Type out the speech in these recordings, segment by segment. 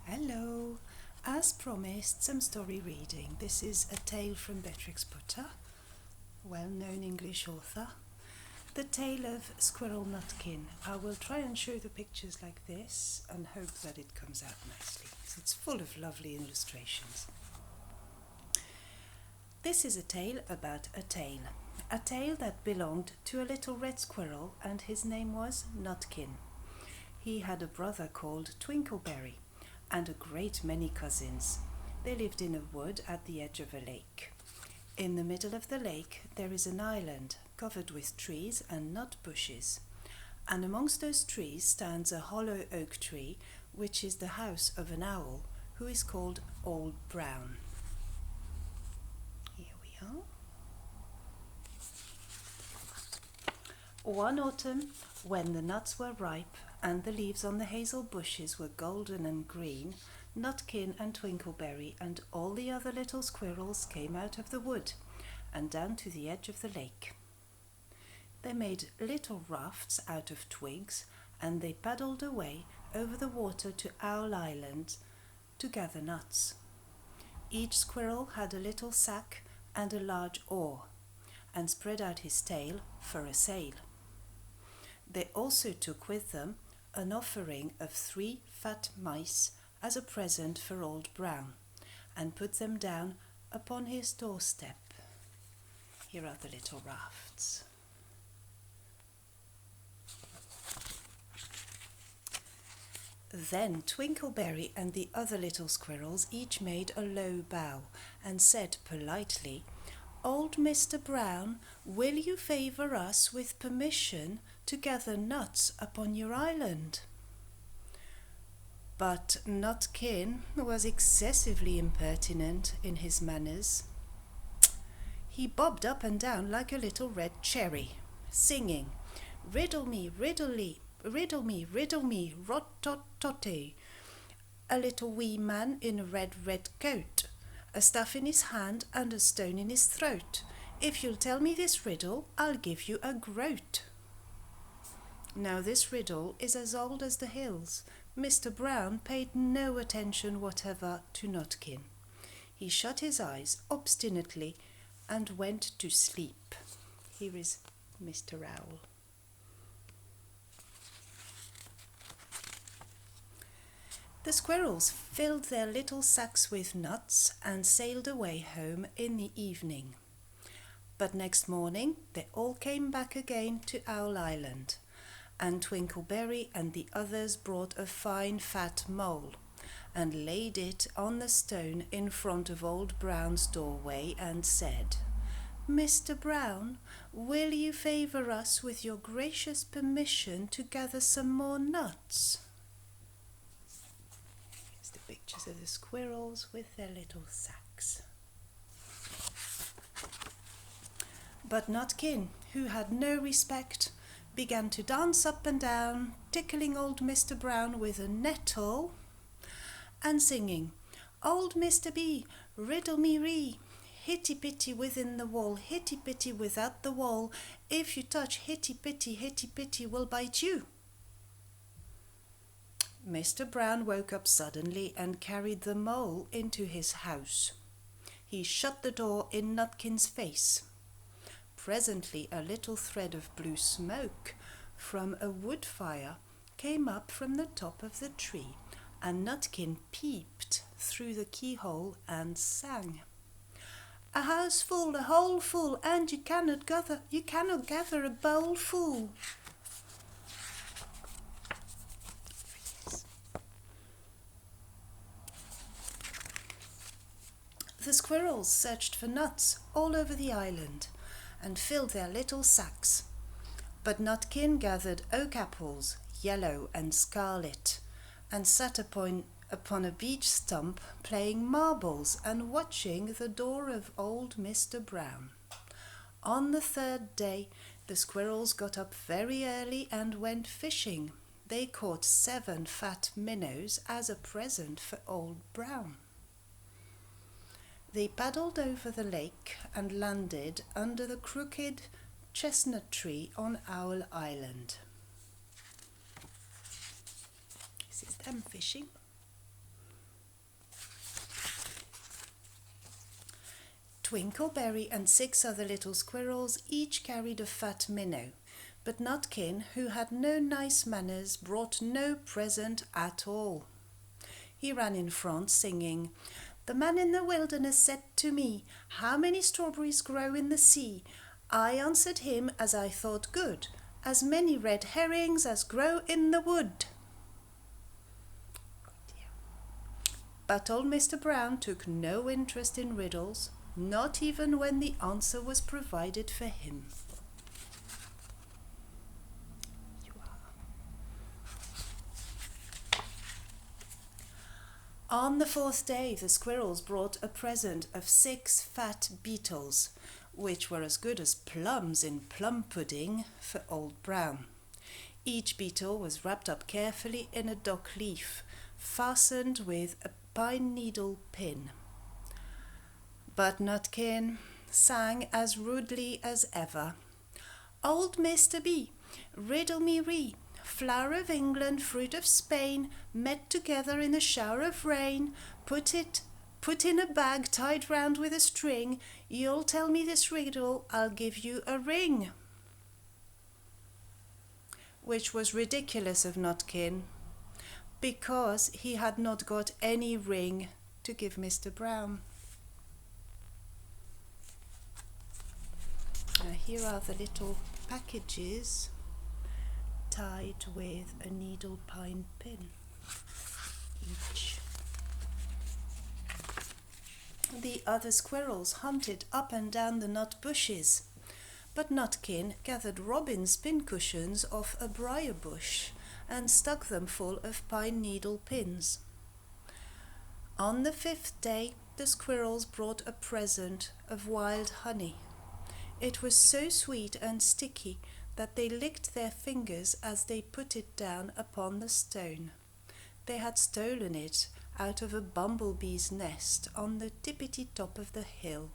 Hello! As promised, some story reading. This is a tale from Beatrix, well-known English author. The tale of Squirrel Nutkin. I will try and show the pictures like this and hope that it comes out nicely. It's full of lovely illustrations. This is a tale about a tale that belonged to a little red squirrel, and his name was Nutkin. He had a brother called Twinkleberry and a great many cousins. They lived in a wood at the edge of a lake. In the middle of the lake there is an island covered with trees and nut bushes, and amongst those trees stands a hollow oak tree, which is the house of an owl who is called Old Brown. Here we are. One autumn, when the nuts were ripe and the leaves on the hazel bushes were golden and green, Nutkin and Twinkleberry and all the other little squirrels came out of the wood and down to the edge of the lake. They made little rafts out of twigs, and they paddled away over the water to Owl Island to gather nuts. Each squirrel had a little sack and a large oar, and spread out his tail for a sail. They also took with them an offering of 3 fat mice as a present for Old Brown, and put them down upon his doorstep. Here are the little rafts. Then Twinkleberry and the other little squirrels each made a low bow and said politely, "Old Mr. Brown, will you favour us with permission to gather nuts upon your island?" But Nutkin was excessively impertinent in his manners. He bobbed up and down like a little red cherry, singing, "Riddle me, riddle-ly, riddle me, rot-tot-totty." A little wee man in a red coat, a staff in his hand and a stone in his throat. If you'll tell me this riddle, I'll give you a groat. Now this riddle is as old as the hills. Mr. Brown paid no attention whatever to Nutkin. He shut his eyes obstinately and went to sleep. Here is Mr. Owl. The squirrels filled their little sacks with nuts and sailed away home in the evening. But next morning they all came back again to Owl Island, and Twinkleberry and the others brought a fine fat mole and laid it on the stone in front of Old Brown's doorway and said, "Mr. Brown, will you favour us with your gracious permission to gather some more nuts?" Here's the pictures of the squirrels with their little sacks. But Nutkin, who had no respect, began to dance up and down, tickling old Mr. Brown with a nettle and singing, "Old Mr. B, riddle me ree, hitty-pitty within the wall, hitty-pitty without the wall. If you touch hitty-pitty will bite you." Mr. Brown woke up suddenly and carried the mole into his house. He shut the door in Nutkin's face. Presently a little thread of blue smoke from a wood fire came up from the top of the tree, and Nutkin peeped through the keyhole and sang, "A house full, a hole full, and you cannot gather a bowl full." The squirrels searched for nuts all over the island and filled their little sacks. But Nutkin gathered oak apples, yellow and scarlet, and sat upon a beech stump playing marbles and watching the door of old Mr. Brown. On the 3rd day the squirrels got up very early and went fishing. They caught 7 fat minnows as a present for Old Brown. They paddled over the lake and landed under the crooked chestnut tree on Owl Island. This is them fishing. Twinkleberry and 6 other little squirrels each carried a fat minnow, but Nutkin, who had no nice manners, brought no present at all. He ran in front, singing, "The man in the wilderness said to me, 'How many strawberries grow in the sea?' I answered him as I thought good, 'As many red herrings as grow in the wood.'" But old Mr. Brown took no interest in riddles, not even when the answer was provided for him. On the 4th day, the squirrels brought a present of 6 fat beetles, which were as good as plums in plum pudding for Old Brown. Each beetle was wrapped up carefully in a dock leaf, fastened with a pine needle pin. But Nutkin sang as rudely as ever, "Old Mr. B, riddle me ree, flower of England, fruit of Spain, met together in a shower of rain, put in a bag tied round with a string, you'll tell me this riddle, I'll give you a ring." Which was ridiculous of Nutkin, because he had not got any ring to give Mr. Brown. Now here are the little packages tied with a needle pine pin each. The other squirrels hunted up and down the nut bushes, but Nutkin gathered robin's pincushions off a briar bush and stuck them full of pine needle pins. On the 5th day, the squirrels brought a present of wild honey. It was so sweet and sticky that they licked their fingers as they put it down upon the stone. They had stolen it out of a bumblebee's nest on the tippity top of the hill.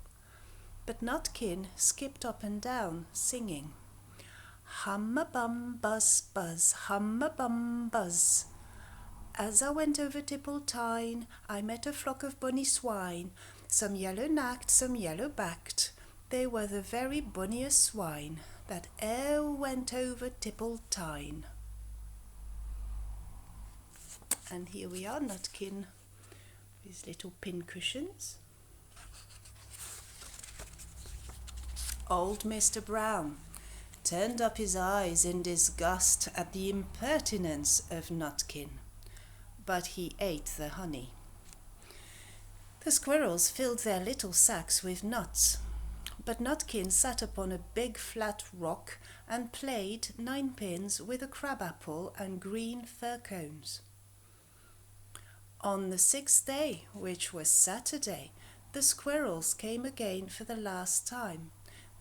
But Nutkin skipped up and down, singing, "Hum-a-bum, buzz, buzz, hum-a-bum, buzz. As I went over Tipple Tine, I met a flock of bonny swine, some yellow-nacked, some yellow-backed. They were the very bonniest swine that e'er went over Tipple Tine." And here we are, Nutkin, with his little pincushions. Old Mr. Brown turned up his eyes in disgust at the impertinence of Nutkin, but he ate the honey. The squirrels filled their little sacks with nuts, but Nutkin sat upon a big flat rock and played ninepins with a crabapple and green fir cones. On the 6th day, which was Saturday, the squirrels came again for the last time.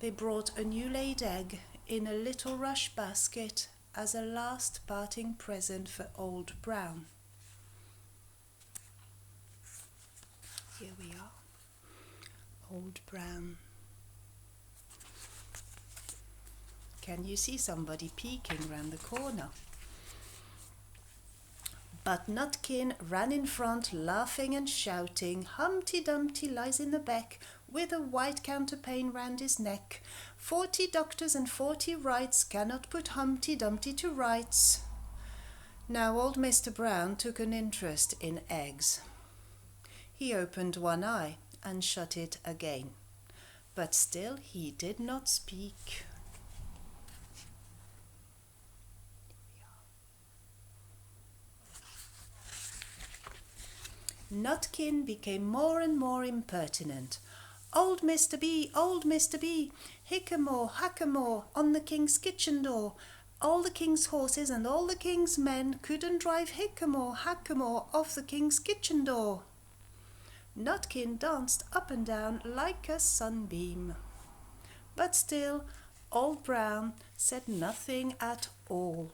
They brought a new-laid egg in a little rush basket as a last parting present for Old Brown. Here we are, Old Brown. Can you see somebody peeking round the corner? But Nutkin ran in front, laughing and shouting, "Humpty Dumpty lies in the beck, with a white counterpane round his neck. 40 doctors and 40 wrights cannot put Humpty Dumpty to rights." Now old Mr. Brown took an interest in eggs. He opened one eye and shut it again, but still he did not speak. Nutkin became more and more impertinent. "Old Mr. B, old Mr. B, hickamore, hackamore, on the king's kitchen door. All the king's horses and all the king's men couldn't drive hickamore, hackamore off the king's kitchen door." Nutkin danced up and down like a sunbeam. But still, Old Brown said nothing at all.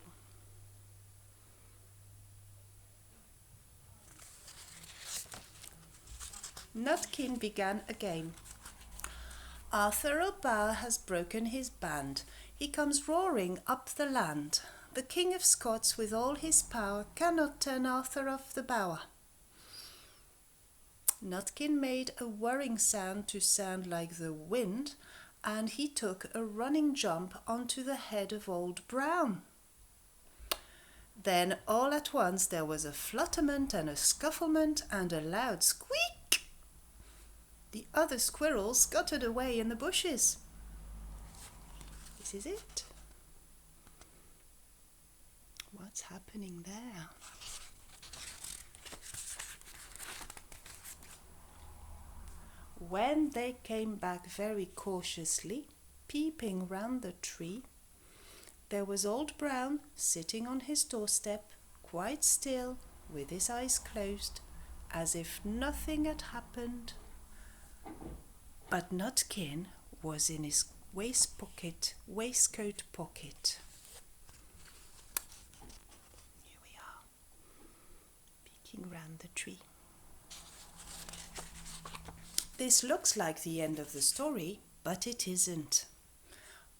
Nutkin began again. "Arthur O'Bower has broken his band. He comes roaring up the land. The King of Scots with all his power cannot turn Arthur off the bower." Nutkin made a whirring sound to sound like the wind, and he took a running jump onto the head of Old Brown. Then all at once there was a flutterment and a scufflement and a loud squeak. The other squirrels scuttered away in the bushes. This is it. What's happening there? When they came back very cautiously, peeping round the tree, there was Old Brown sitting on his doorstep, quite still, with his eyes closed, as if nothing had happened. But Nutkin was in his waistcoat pocket. Here we are, peeking round the tree. This looks like the end of the story, but it isn't.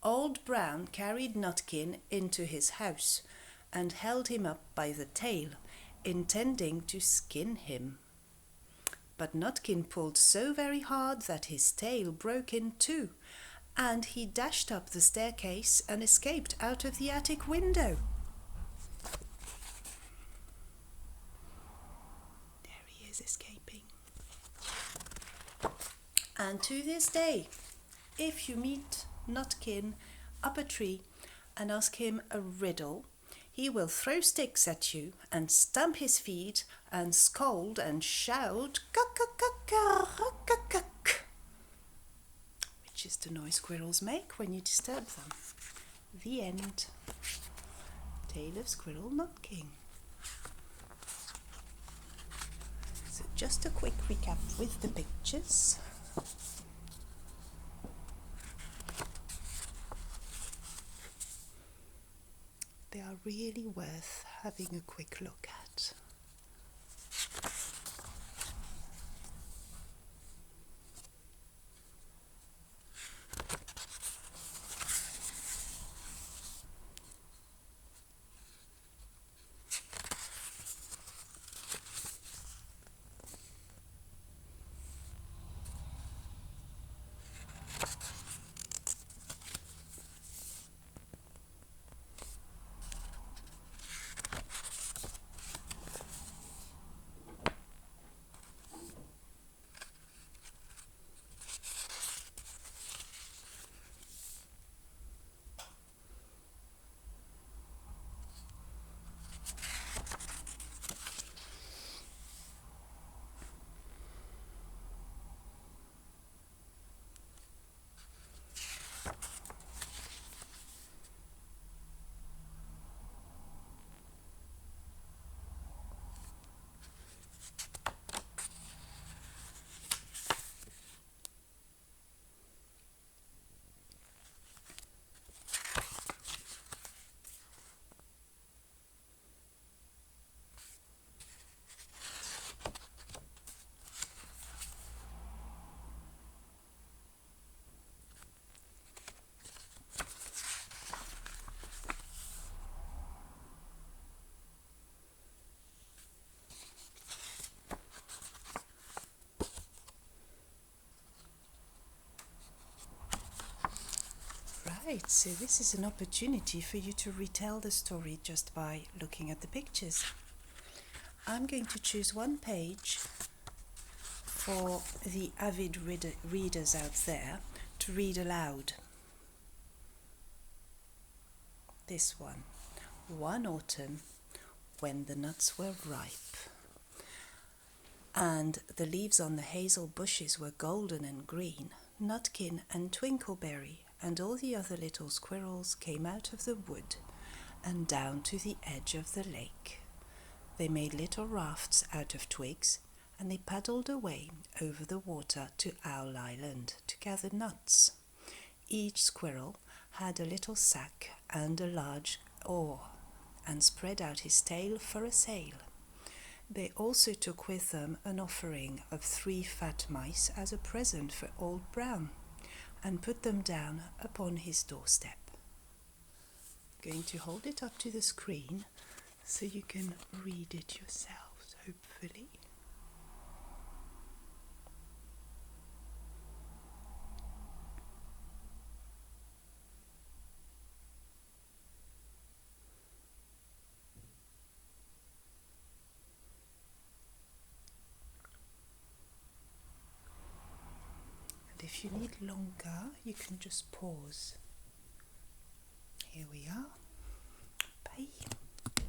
Old Brown carried Nutkin into his house and held him up by the tail, intending to skin him. But Nutkin pulled so very hard that his tail broke in two, and he dashed up the staircase and escaped out of the attic window. There he is, escaping. And to this day, if you meet Nutkin up a tree and ask him a riddle, he will throw sticks at you and stamp his feet and scold and shout "Cuck-cuck-cuck-cuck-cuck," which is the noise squirrels make when you disturb them. The end. Tale of Squirrel Nutkin. So just a quick recap with the pictures. They are really worth having a quick look at. Right, so this is an opportunity for you to retell the story just by looking at the pictures. I'm going to choose one page for the avid readers out there to read aloud. This one. One autumn, when the nuts were ripe, and the leaves on the hazel bushes were golden and green, Nutkin and Twinkleberry and all the other little squirrels came out of the wood and down to the edge of the lake. They made little rafts out of twigs, and they paddled away over the water to Owl Island to gather nuts. Each squirrel had a little sack and a large oar, and spread out his tail for a sail. They also took with them an offering of 3 fat mice as a present for Old Brown, and put them down upon his doorstep. I'm going to hold it up to the screen so you can read it yourselves, hopefully. If you need longer, you can just pause. Here we are. Bye.